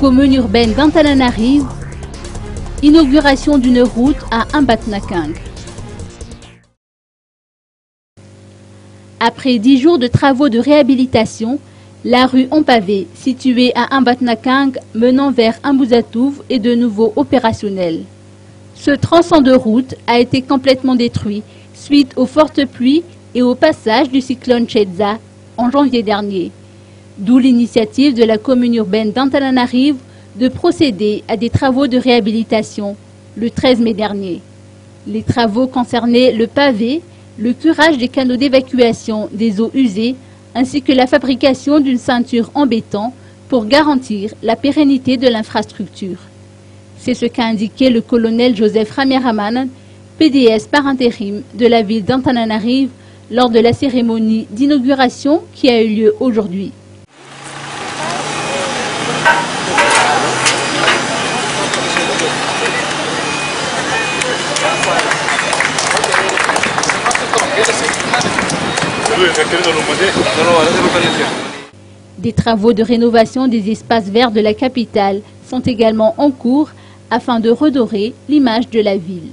Commune urbaine d'Antananarive, inauguration d'une route à Ambatnakang. Après 10 jours de travaux de réhabilitation, la rue en pavé, située à Ambatnakang, menant vers Ambouzatouf, est de nouveau opérationnelle. Ce tronçon de route a été complètement détruit suite aux fortes pluies et au passage du cyclone Chedza en janvier dernier. D'où l'initiative de la commune urbaine d'Antananarive de procéder à des travaux de réhabilitation le 13 mai dernier. Les travaux concernaient le pavé, le curage des canaux d'évacuation des eaux usées ainsi que la fabrication d'une ceinture en béton pour garantir la pérennité de l'infrastructure. C'est ce qu'a indiqué le colonel Joseph Ramiraman, PDS par intérim de la ville d'Antananarive lors de la cérémonie d'inauguration qui a eu lieu aujourd'hui. Des travaux de rénovation des espaces verts de la capitale sont également en cours afin de redorer l'image de la ville.